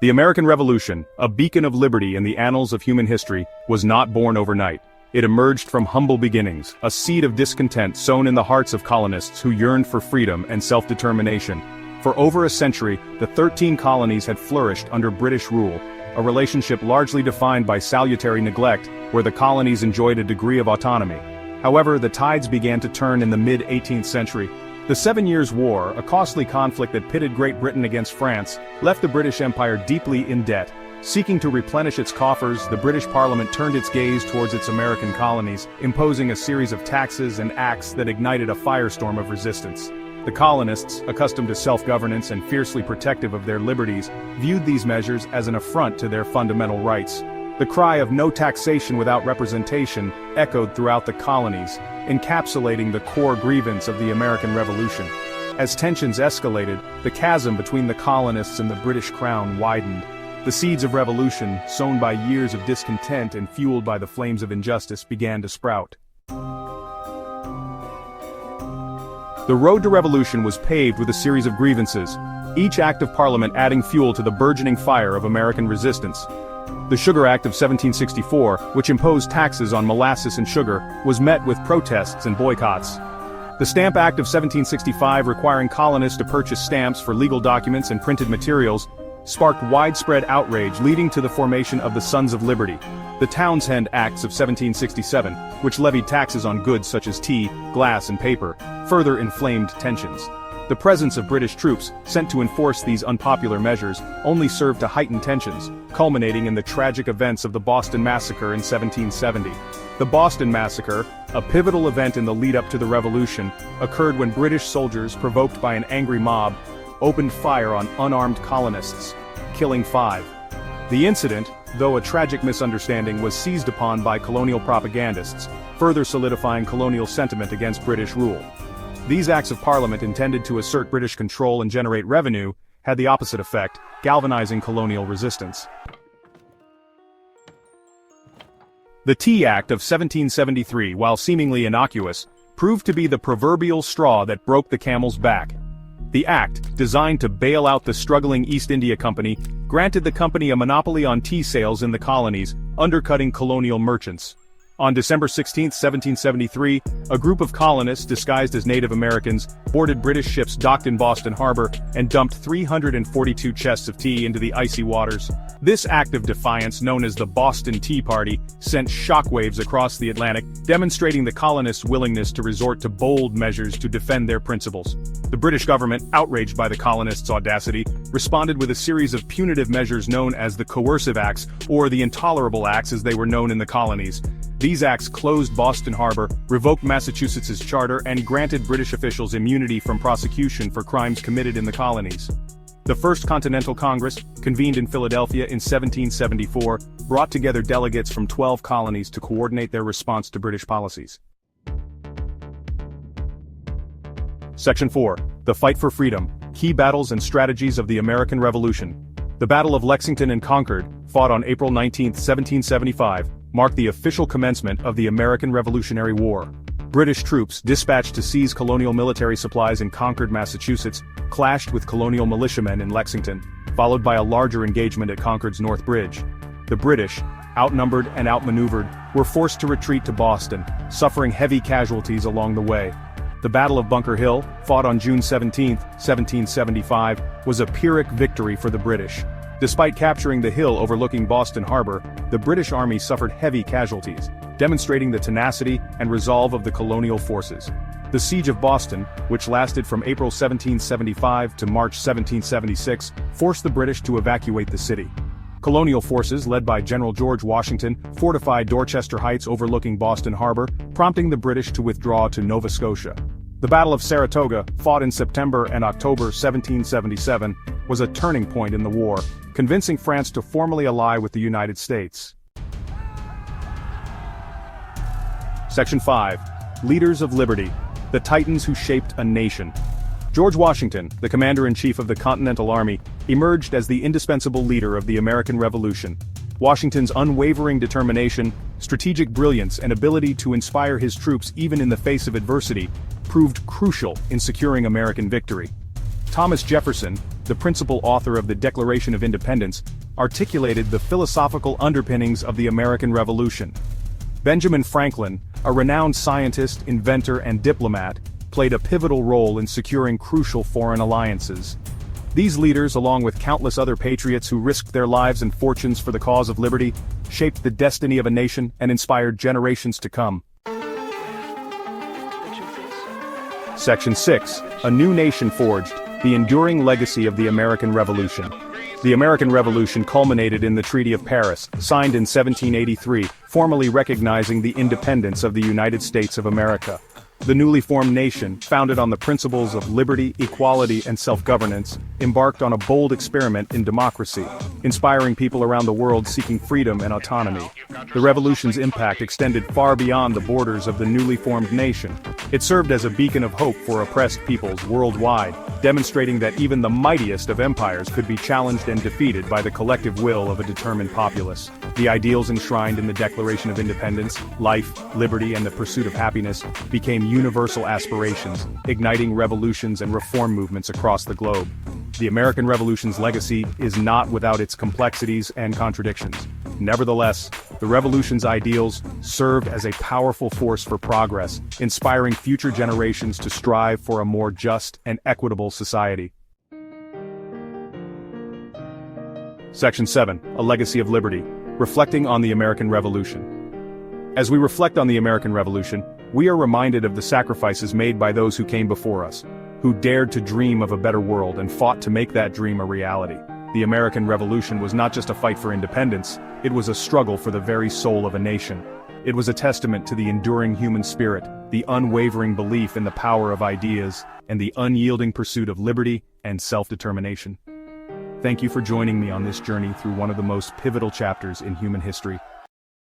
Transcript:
The American Revolution, a beacon of liberty in the annals of human history, was not born overnight. It emerged from humble beginnings, a seed of discontent sown in the hearts of colonists who yearned for freedom and self-determination. For over a century, the 13 colonies had flourished under British rule, a relationship largely defined by salutary neglect, where the colonies enjoyed a degree of autonomy. However, the tides began to turn in the mid-18th century. The 7 Years' War, a costly conflict that pitted Great Britain against France, left the British Empire deeply in debt. Seeking to replenish its coffers, the British Parliament turned its gaze towards its American colonies, imposing a series of taxes and acts that ignited a firestorm of resistance. The colonists, accustomed to self-governance and fiercely protective of their liberties, viewed these measures as an affront to their fundamental rights. The cry of no taxation without representation echoed throughout the colonies, encapsulating the core grievance of the American Revolution. As tensions escalated, the chasm between the colonists and the British Crown widened. The seeds of revolution, sown by years of discontent and fueled by the flames of injustice, began to sprout. The road to revolution was paved with a series of grievances, each act of Parliament adding fuel to the burgeoning fire of American resistance. The Sugar Act of 1764, which imposed taxes on molasses and sugar, was met with protests and boycotts. The Stamp Act of 1765, requiring colonists to purchase stamps for legal documents and printed materials, sparked widespread outrage, leading to the formation of the Sons of Liberty. The Townshend Acts of 1767, which levied taxes on goods such as tea, glass and paper, further inflamed tensions. The presence of British troops, sent to enforce these unpopular measures, only served to heighten tensions, culminating in the tragic events of the Boston Massacre in 1770. The Boston Massacre, a pivotal event in the lead-up to the Revolution, occurred when British soldiers, provoked by an angry mob, opened fire on unarmed colonists, killing 5. The incident, though a tragic misunderstanding, was seized upon by colonial propagandists, further solidifying colonial sentiment against British rule. These acts of Parliament, intended to assert British control and generate revenue, had the opposite effect, galvanizing colonial resistance. The Tea Act of 1773, while seemingly innocuous, proved to be the proverbial straw that broke the camel's back. The act, designed to bail out the struggling East India Company, granted the company a monopoly on tea sales in the colonies, undercutting colonial merchants. On December 16, 1773, a group of colonists disguised as Native Americans boarded British ships docked in Boston Harbor and dumped 342 chests of tea into the icy waters. This act of defiance, known as the Boston Tea Party, sent shockwaves across the Atlantic, demonstrating the colonists' willingness to resort to bold measures to defend their principles. The British government, outraged by the colonists' audacity, responded with a series of punitive measures known as the Coercive Acts, or the Intolerable Acts as they were known in the colonies. These acts closed Boston Harbor, revoked Massachusetts' charter, and granted British officials immunity from prosecution for crimes committed in the colonies. The First Continental Congress, convened in Philadelphia in 1774, brought together delegates from 12 colonies to coordinate their response to British policies. Section 4. The Fight for Freedom, Key Battles and Strategies of the American Revolution. The Battle of Lexington and Concord, fought on April 19, 1775, marked the official commencement of the American Revolutionary War. British troops, dispatched to seize colonial military supplies in Concord, Massachusetts, clashed with colonial militiamen in Lexington, followed by a larger engagement at Concord's North Bridge. The British, outnumbered and outmaneuvered, were forced to retreat to Boston, suffering heavy casualties along the way. The Battle of Bunker Hill, fought on June 17, 1775, was a Pyrrhic victory for the British. Despite capturing the hill overlooking Boston Harbor, the British Army suffered heavy casualties, demonstrating the tenacity and resolve of the colonial forces. The Siege of Boston, which lasted from April 1775 to March 1776, forced the British to evacuate the city. Colonial forces, led by General George Washington, fortified Dorchester Heights overlooking Boston Harbor, prompting the British to withdraw to Nova Scotia. The Battle of Saratoga, fought in September and October 1777, was a turning point in the war, convincing France to formally ally with the United States. Section 5. Leaders of Liberty, the Titans who shaped a nation. George Washington, the commander-in-chief of the Continental Army, emerged as the indispensable leader of the American Revolution. Washington's unwavering determination, strategic brilliance, and ability to inspire his troops even in the face of adversity proved crucial in securing American victory. Thomas Jefferson, the principal author of the Declaration of Independence, articulated the philosophical underpinnings of the American Revolution. Benjamin Franklin, a renowned scientist, inventor, and diplomat, played a pivotal role in securing crucial foreign alliances. These leaders, along with countless other patriots who risked their lives and fortunes for the cause of liberty, shaped the destiny of a nation and inspired generations to come. Section 6. A new nation forged, the enduring legacy of the American Revolution. The American Revolution culminated in the Treaty of Paris, signed in 1783, formally recognizing the independence of the United States of America. The newly formed nation, founded on the principles of liberty, equality, and self-governance, embarked on a bold experiment in democracy, inspiring people around the world seeking freedom and autonomy. The revolution's impact extended far beyond the borders of the newly formed nation. It served as a beacon of hope for oppressed peoples worldwide, demonstrating that even the mightiest of empires could be challenged and defeated by the collective will of a determined populace. The ideals enshrined in the Declaration of Independence, life, liberty, and the pursuit of happiness, became universal aspirations, igniting revolutions and reform movements across the globe. The American Revolution's legacy is not without its complexities and contradictions. Nevertheless, the revolution's ideals served as a powerful force for progress, inspiring future generations to strive for a more just and equitable society. Section 7. A Legacy of Liberty. Reflecting on the American Revolution. As we reflect on the American Revolution, we are reminded of the sacrifices made by those who came before us, who dared to dream of a better world and fought to make that dream a reality. The American Revolution was not just a fight for independence, it was a struggle for the very soul of a nation. It was a testament to the enduring human spirit, the unwavering belief in the power of ideas, and the unyielding pursuit of liberty and self-determination. Thank you for joining me on this journey through one of the most pivotal chapters in human history.